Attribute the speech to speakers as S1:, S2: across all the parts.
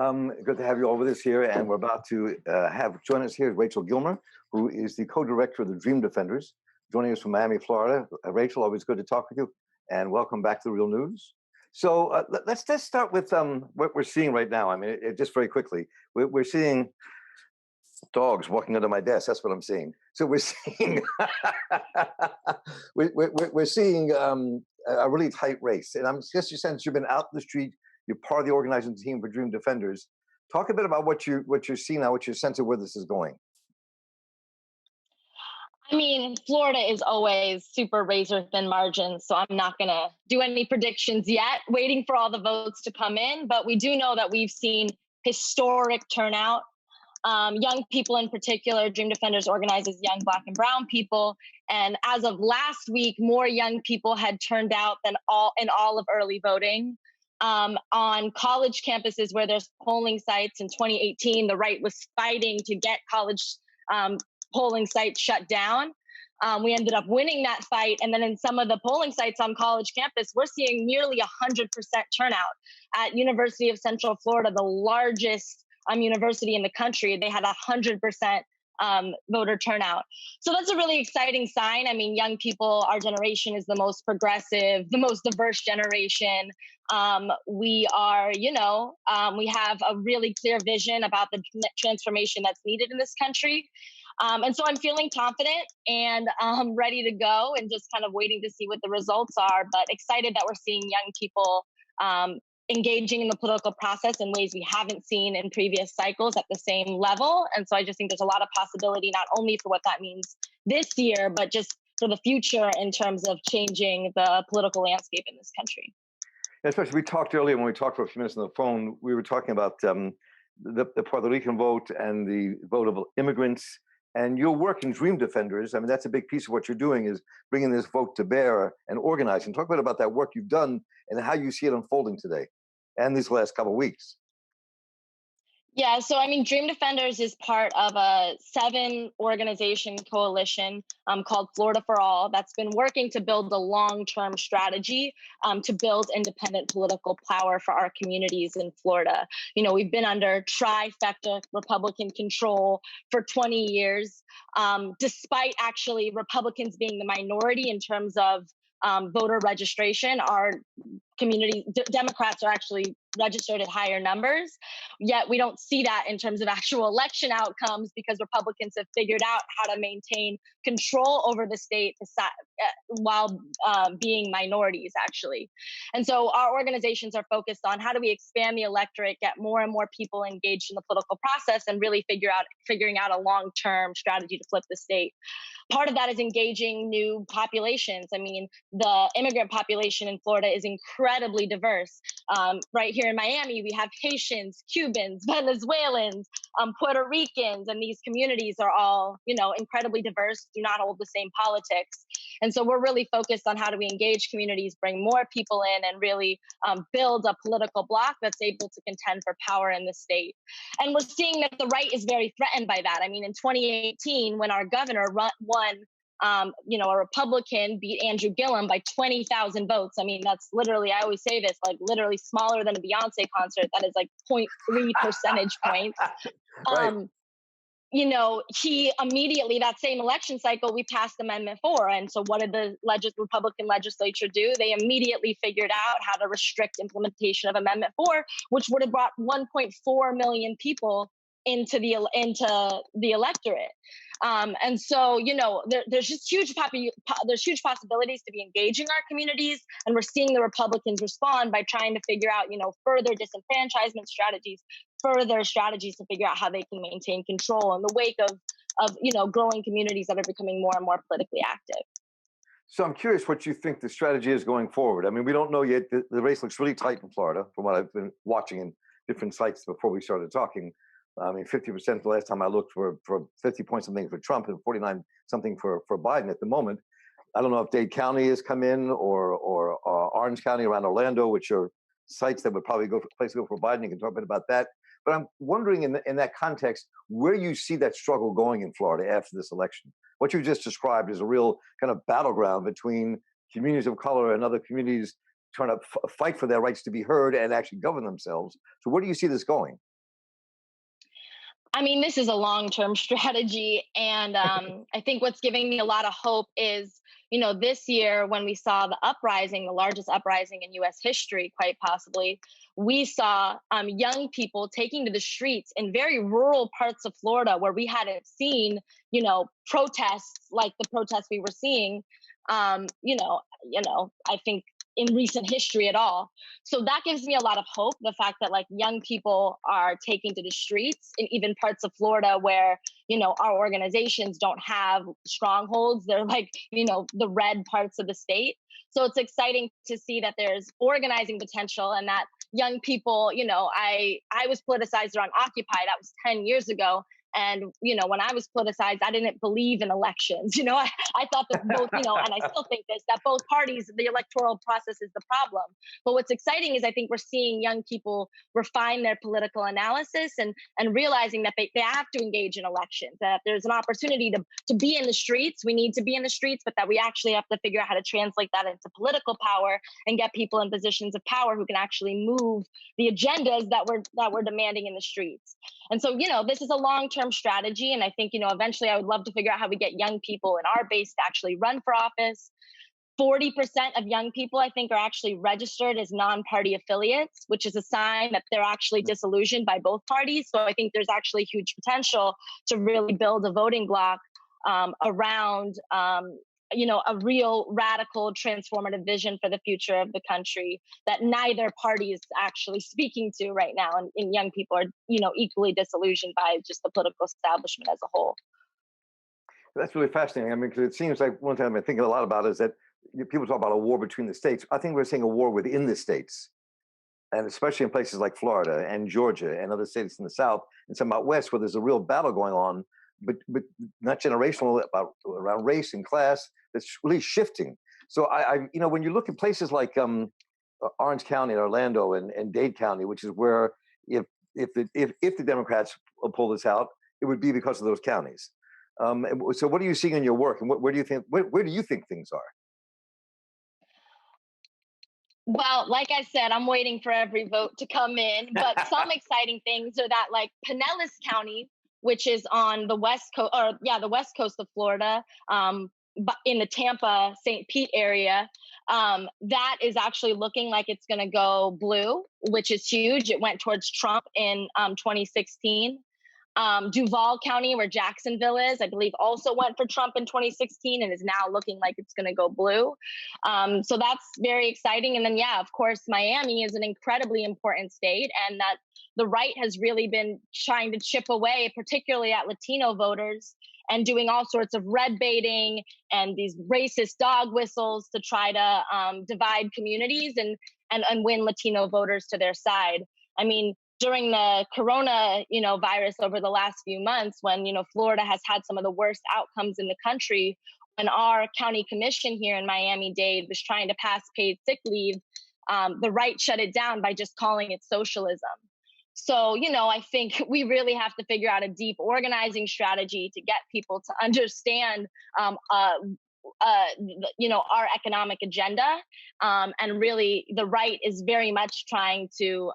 S1: Good to have you all with us here. And we're about to have join us here is Rachel Gilmer, who is the co-director of the Dream Defenders, joining us from Miami, Florida. Rachel, always good to talk with you, and welcome back to the Real News. So let's just start with what we're seeing right now. I mean, just very quickly, we're seeing dogs walking under my desk. That's what I'm seeing. So we're seeing we're seeing a really tight race. And I'm just your sense you've been out in the street. You're part of the organizing team for Dream Defenders. Talk a bit about what you're seeing now, what your sense of where this is going.
S2: I mean, Florida is always super razor thin margins, so I'm not going to do any predictions yet, waiting for all the votes to come in. But we do know that we've seen historic turnout. Young people in particular, Dream Defenders organizes young Black and Brown people. And as of last week, more young people had turned out than all of early voting. On college campuses where there's polling sites in 2018, the right was fighting to get college polling sites shut down. We ended up winning that fight. And then in some of the polling sites on college campus, we're seeing nearly 100% turnout. At University of Central Florida, the largest university in the country, they had 100% voter turnout. So that's a really exciting sign. I mean, young people, our generation is the most progressive, the most diverse generation. We are, we have a really clear vision about the transformation that's needed in this country. And so I'm feeling confident and ready to go and just kind of waiting to see what the results are, but excited that we're seeing young people engaging in the political process in ways we haven't seen in previous cycles at the same level. And so I just think there's a lot of possibility, not only for what that means this year, but just for the future in terms of changing the political landscape in this country.
S1: Especially, we talked earlier when we talked for a few minutes on the phone, we were talking about the Puerto Rican vote and the vote of immigrants. And your work in Dream Defenders, I mean, that's a big piece of what you're doing is bringing this vote to bear and organizing. Talk a bit about that work you've done and how you see it unfolding today and these last couple of weeks.
S2: Yeah, so I mean, Dream Defenders is part of a 7-organization coalition called Florida for All that's been working to build a long-term strategy to build independent political power for our communities in Florida. You know, we've been under trifecta Republican control for 20 years, despite actually Republicans being the minority in terms of voter registration. Our community, Democrats are actually registered at higher numbers, yet we don't see that in terms of actual election outcomes because Republicans have figured out how to maintain control over the state while being minorities, actually. And so our organizations are focused on how do we expand the electorate, get more and more people engaged in the political process, and really figuring out a long-term strategy to flip the state. Part of that is engaging new populations. I mean, the immigrant population in Florida is incredibly diverse. Right here in Miami, we have Haitians, Cubans, Venezuelans, Puerto Ricans, and these communities are all, incredibly diverse, do not hold the same politics. And so we're really focused on how do we engage communities, bring more people in, and really build a political bloc that's able to contend for power in the state. And we're seeing that the right is very threatened by that. I mean, in 2018, when our governor won, a Republican beat Andrew Gillum by 20,000 votes. I mean, that's literally, I always say this, like literally smaller than a Beyonce concert. That is like 0.3 percentage points.
S1: Right.
S2: He immediately, that same election cycle, we passed Amendment 4. And so what did the Republican legislature do? They immediately figured out how to restrict implementation of Amendment 4, which would have brought 1.4 million people into the electorate. And so, there's just there's huge possibilities to be engaging our communities. And we're seeing the Republicans respond by trying to figure out, further disenfranchisement strategies, further strategies to figure out how they can maintain control in the wake of growing communities that are becoming more and more politically active.
S1: So I'm curious what you think the strategy is going forward. I mean, we don't know yet. The race looks really tight in Florida from what I've been watching in different sites before we started talking. I mean, 50% the last time I looked were for 50 point something for Trump and 49 something for Biden at the moment. I don't know if Dade County has come in or Orange County around Orlando, which are sites that would probably go for place to go for Biden. You can talk a bit about that. But I'm wondering in that context, where you see that struggle going in Florida after this election. What you just described is a real kind of battleground between communities of color and other communities trying to fight for their rights to be heard and actually govern themselves. So where do you see this going?
S2: I mean, this is a long-term strategy, and I think what's giving me a lot of hope is, this year when we saw the uprising, the largest uprising in U.S. history, quite possibly, we saw young people taking to the streets in very rural parts of Florida where we hadn't seen, protests like the protests we were seeing, I think in recent history at all. So that gives me a lot of hope. The fact that like young people are taking to the streets in even parts of Florida where, our organizations don't have strongholds. They're like, the red parts of the state. So it's exciting to see that there's organizing potential and that young people, I was politicized around Occupy. That was 10 years ago. And, when I was politicized, I didn't believe in elections. I thought that both, and I still think this, that both parties, the electoral process is the problem. But what's exciting is I think we're seeing young people refine their political analysis and realizing that they have to engage in elections, that there's an opportunity to be in the streets. We need to be in the streets, but that we actually have to figure out how to translate that into political power and get people in positions of power who can actually move the agendas that we're demanding in the streets. And so, this is a long-term strategy. And I think, eventually I would love to figure out how we get young people in our base to actually run for office. 40% of young people, I think, are actually registered as non-party affiliates, which is a sign that they're actually disillusioned by both parties. So I think there's actually huge potential to really build a voting bloc around a real radical transformative vision for the future of the country that neither party is actually speaking to right now. And young people are, equally disillusioned by just the political establishment as a whole.
S1: That's really fascinating. I mean, because it seems like one thing I've been thinking a lot about is that people talk about a war between the states. I think we're seeing a war within the states, and especially in places like Florida and Georgia and other states in the South and some out west where there's a real battle going on, but not generational, about around race and class. That's really shifting. So when you look at places like Orange County, Orlando, and Dade County, which is where if the Democrats pull this out, it would be because of those counties. So what are you seeing in your work, and where do you think things are?
S2: Well, like I said, I'm waiting for every vote to come in, but some exciting things are that like Pinellas County, which is on the west coast, the west coast of Florida, in the Tampa, St. Pete area, that is actually looking like it's going to go blue, which is huge. It went towards Trump in 2016. Duval County, where Jacksonville is, I believe also went for Trump in 2016 and is now looking like it's going to go blue. So that's very exciting. And then, yeah, of course, Miami is an incredibly important state, and that the right has really been trying to chip away, particularly at Latino voters, and doing all sorts of red baiting and these racist dog whistles to try to divide communities and win Latino voters to their side. I mean, during the corona, virus over the last few months, when, Florida has had some of the worst outcomes in the country, when our county commission here in Miami-Dade was trying to pass paid sick leave, the right shut it down by just calling it socialism. So, I think we really have to figure out a deep organizing strategy to get people to understand, our economic agenda. And really, the right is very much trying to,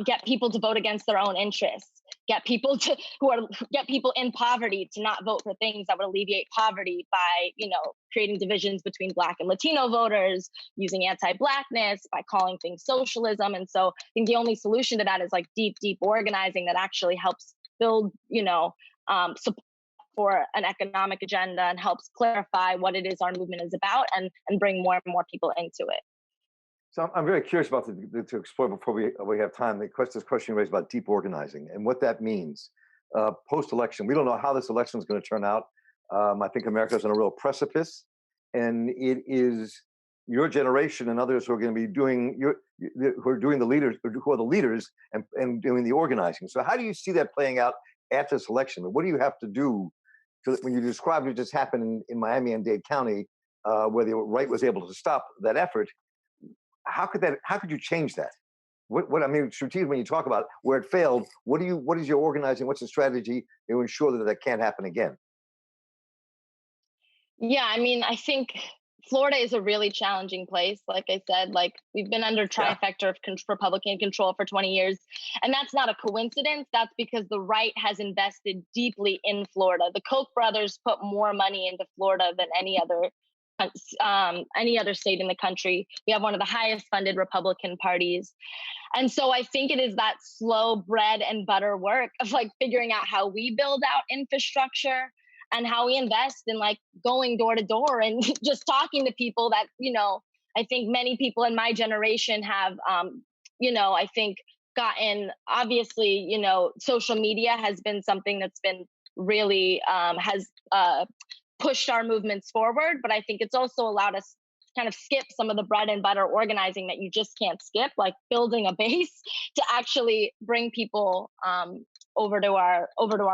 S2: get people to vote against their own interests, get people in poverty to not vote for things that would alleviate poverty by, creating divisions between Black and Latino voters, using anti-Blackness, by calling things socialism. And so I think the only solution to that is like deep organizing that actually helps build, support for an economic agenda and helps clarify what it is our movement is about and bring more and more people into it.
S1: So I'm very curious about to explore before we have time. This question you raised about deep organizing and what that means post-election. We don't know how this election is going to turn out. I think America's on a real precipice, and it is your generation and others who are going to be who are the leaders and doing the organizing. So how do you see that playing out after this election? What do you have to do when you described what just happened in Miami and Dade County, where the right was able to stop that effort? How could you change that? What I mean, strategically, when you talk about where it failed, what is your organizing? What's the strategy to ensure that can't happen again?
S2: Yeah, I mean, I think Florida is a really challenging place. Like I said, like we've been under
S1: Yeah.
S2: trifecta of Republican control for 20 years. And that's not a coincidence. That's because the right has invested deeply in Florida. The Koch brothers put more money into Florida than any other state in the country. We have one of the highest funded Republican parties. And so I think it is that slow bread and butter work of like figuring out how we build out infrastructure and how we invest in like going door to door and just talking to people that, I think many people in my generation have, I think gotten, obviously, social media has been something that's been really has pushed our movements forward. But I think it's also allowed us kind of skip some of the bread and butter organizing that you just can't skip, like building a base to actually bring people over to our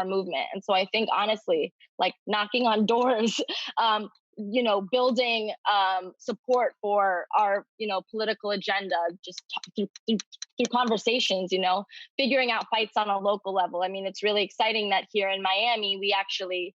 S2: movement. And so I think honestly, like knocking on doors, building support for our political agenda, just through conversations, figuring out fights on a local level. I mean, it's really exciting that here in Miami, we actually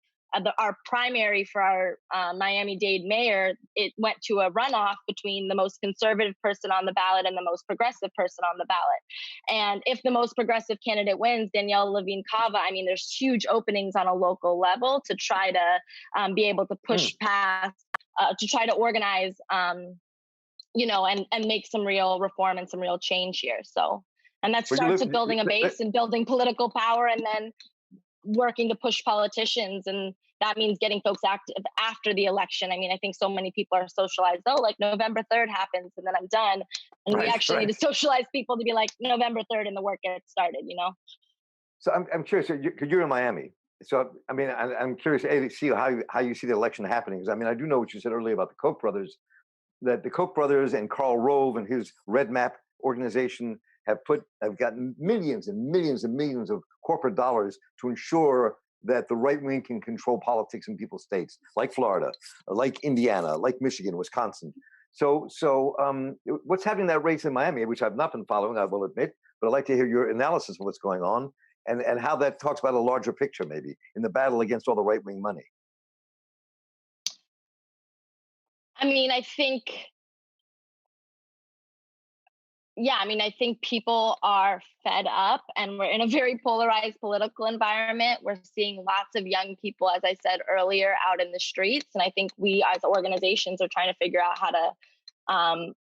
S2: our primary for our Miami-Dade mayor, it went to a runoff between the most conservative person on the ballot and the most progressive person on the ballot. And if the most progressive candidate wins, Danielle Levine Cava, I mean, there's huge openings on a local level to try to be able to push past, to try to organize, and make some real reform and some real change here. So, and that starts with building a base and building political power, and then working to push politicians. And that means getting folks active after the election. I mean, I think so many people are socialized, like November 3rd happens and then I'm done. And we actually need to socialize people to be like November 3rd and the work gets started,
S1: So I'm curious, because you're in Miami. So, I mean, I'm curious, to see how you see the election happening. Because, I mean, I do know what you said earlier about the Koch brothers, that the Koch brothers and Karl Rove and his Red Map organization have gotten millions and millions and millions of corporate dollars to ensure that the right wing can control politics in people's states, like Florida, like Indiana, like Michigan, Wisconsin. So what's happening in that race in Miami, which I've not been following, I will admit, but I'd like to hear your analysis of what's going on and how that talks about a larger picture, maybe, in the battle against all the right wing money.
S2: I mean, I think people are fed up and we're in a very polarized political environment. We're seeing lots of young people, as I said earlier, out in the streets. And I think we as organizations are trying to figure out how to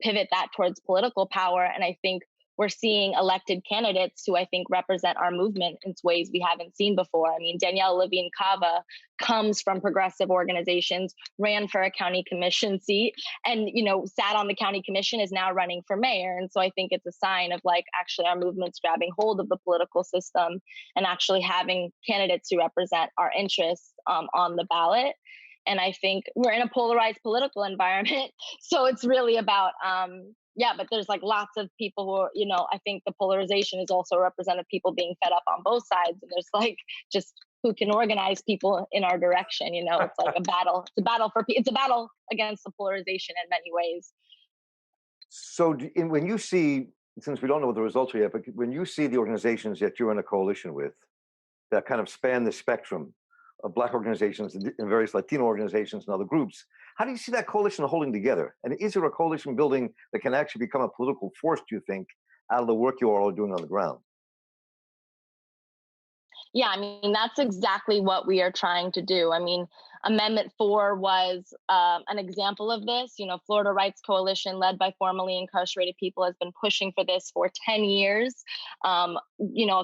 S2: pivot that towards political power. And I think we're seeing elected candidates who I think represent our movement in ways we haven't seen before. I mean, Danielle Levine Cava comes from progressive organizations, ran for a county commission seat, and, sat on the county commission, is now running for mayor. And so I think it's a sign of like actually our movement's grabbing hold of the political system and actually having candidates who represent our interests on the ballot. And I think we're in a polarized political environment. So it's really about, but there's like lots of people who are, I think the polarization is also represented people being fed up on both sides. And there's like just who can organize people in our direction. It's like a battle. It's a battle against the polarization in many ways.
S1: So when you see, since we don't know what the results are yet, but when you see the organizations that you're in a coalition with that kind of span the spectrum of Black organizations and various Latino organizations and other groups, how do you see that coalition holding together? And is there a coalition building that can actually become a political force, do you think, out of the work you all are doing on the ground?
S2: Yeah, I mean, that's exactly what we are trying to do. I mean, Amendment 4 was an example of this. Florida Rights Coalition, led by formerly incarcerated people, has been pushing for this for 10 years. A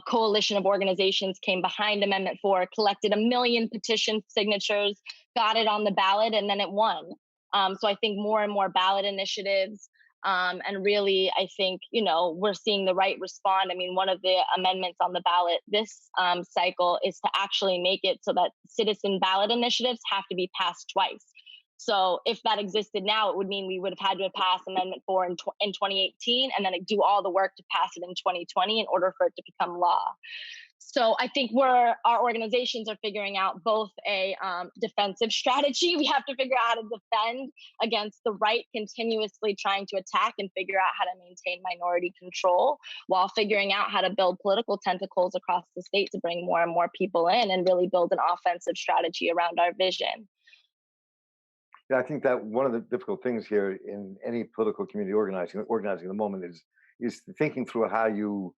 S2: coalition of organizations came behind Amendment 4, collected 1 million petition signatures, got it on the ballot, and then it won. So I think more and more ballot initiatives. And really, I think, we're seeing the right respond. I mean, one of the amendments on the ballot this cycle is to actually make it so that citizen ballot initiatives have to be passed twice. So if that existed now, it would mean we would have had to pass Amendment 4 in 2018 and then do all the work to pass it in 2020 in order for it to become law. So I think our organizations are figuring out both a defensive strategy. We have to figure out how to defend against the right continuously trying to attack and figure out how to maintain minority control while figuring out how to build political tentacles across the state to bring more and more people in and really build an offensive strategy around our vision.
S1: Yeah, I think that one of the difficult things here in any political community organizing at the moment is thinking through how you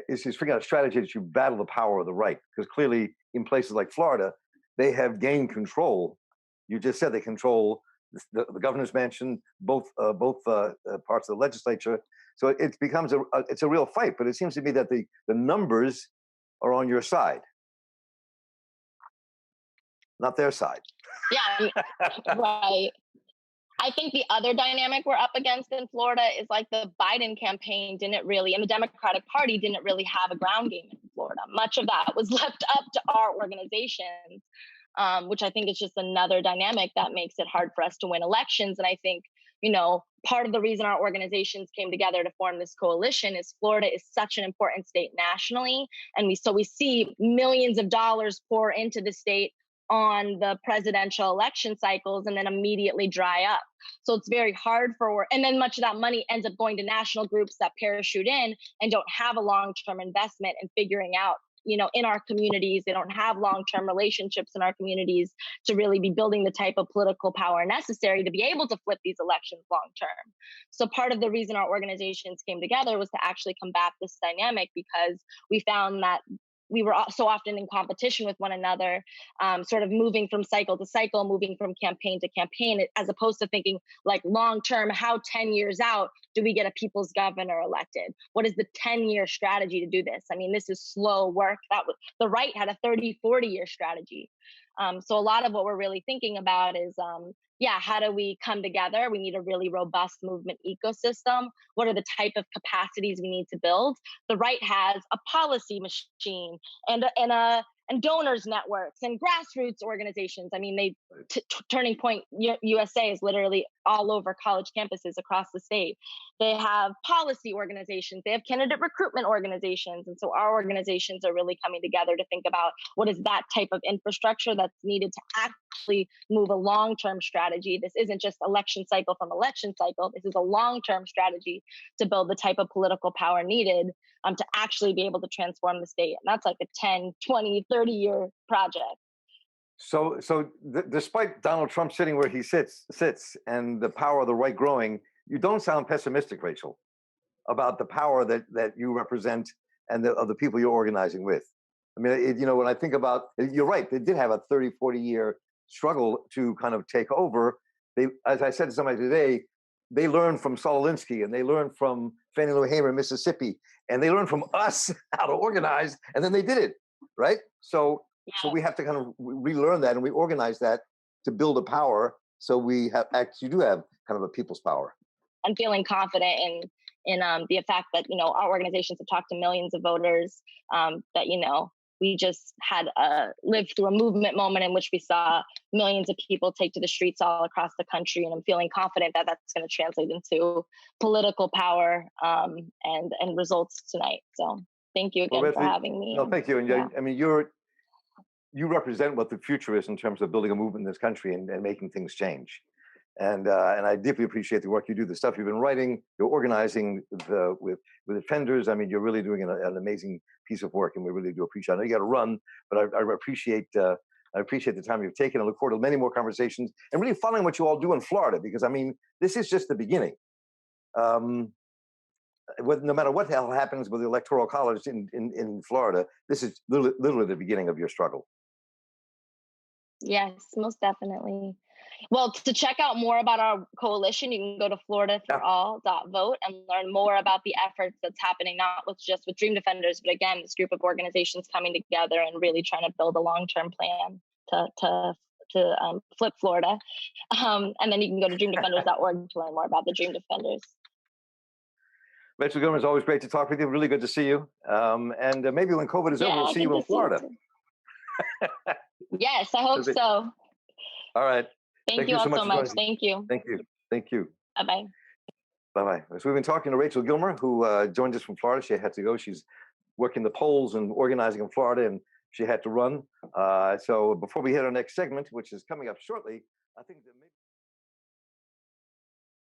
S1: is figuring out a strategy that you battle the power of the right. Because clearly, in places like Florida, they have gained control. You just said they control the governor's mansion, both parts of the legislature. So it becomes it's a real fight. But it seems to me that the numbers are on your side, not their side.
S2: Yeah, right. I think the other dynamic we're up against in Florida is like the Biden campaign didn't really, and the Democratic Party didn't really have a ground game in Florida. Much of that was left up to our organizations, which I think is just another dynamic that makes it hard for us to win elections. And I think, part of the reason our organizations came together to form this coalition is Florida is such an important state nationally. And we see millions of dollars pour into the state on the presidential election cycles and then immediately dry up. So it's very hard and then much of that money ends up going to national groups that parachute in and don't have a long-term investment in figuring out, in our communities. They don't have long-term relationships in our communities to really be building the type of political power necessary to be able to flip these elections long-term. So part of the reason our organizations came together was to actually combat this dynamic, because we found that we were so often in competition with one another, sort of moving from cycle to cycle, moving from campaign to campaign, as opposed to thinking like long term, how 10 years out do we get a people's governor elected? What is the 10-year strategy to do this? I mean, this is slow work. The right had a 30, 40-year strategy. So a lot of what we're really thinking about is, how do we come together? We need a really robust movement ecosystem. What are the type of capacities we need to build? The right has a policy machine and donors networks and grassroots organizations. I mean, Turning Point USA is literally all over college campuses across the state. They have policy organizations. They have candidate recruitment organizations. And so our organizations are really coming together to think about what is that type of infrastructure that's needed to actually move a long-term strategy. This isn't just election cycle from election cycle. This is a long-term strategy to build the type of political power needed to actually be able to transform the state. And that's like a 10, 20, 30-year project.
S1: So despite Donald Trump sitting where he sits, and the power of the right growing, you don't sound pessimistic, Rachel, about the power that you represent and of the people you're organizing with. I mean, when I think about, you're right, they did have a 30, 40-year struggle to kind of take over. As I said to somebody today, they learned from Saul Alinsky and they learned from Fannie Lou Hamer in Mississippi, and they learned from us how to organize, and then they did it, right? So we have to kind of relearn that and we organize that to build a power. So we actually do have kind of a people's power.
S2: I'm feeling confident in the fact that our organizations have talked to millions of voters. That we just had lived through a movement moment in which we saw millions of people take to the streets all across the country, and I'm feeling confident that that's going to translate into political power and results tonight. So thank you again for having me.
S1: No, thank you. And I mean, you represent what the future is in terms of building a movement in this country and making things change. And I deeply appreciate the work you do, the stuff you've been writing, you're organizing with offenders. I mean, you're really doing an amazing piece of work, and we really do appreciate it. I know you got to run, but I appreciate the time you've taken. I look forward to many more conversations and really following what you all do in Florida, because I mean, this is just the beginning. No matter what the hell happens with the Electoral College in Florida, this is literally the beginning of your struggle.
S2: Yes, most definitely. Well, to check out more about our coalition, you can go to floridaforall.vote and learn more about the efforts that's happening, not just with Dream Defenders, but again, this group of organizations coming together and really trying to build a long-term plan to flip Florida. And then you can go to dreamdefenders.org to learn more about the Dream Defenders.
S1: Rachel Gilmer, it's always great to talk with you. Really good to see you. And maybe when COVID is over, we'll see you in Florida.
S2: Yes, I hope so.
S1: All right.
S2: Thank you all so much. Thank you.
S1: Thank you. Thank you.
S2: Bye-bye.
S1: Bye-bye. So we've been talking to Rachel Gilmer, who joined us from Florida. She had to go. She's working the polls and organizing in Florida, and she had to run. So before we hit our next segment, which is coming up shortly, I think that maybe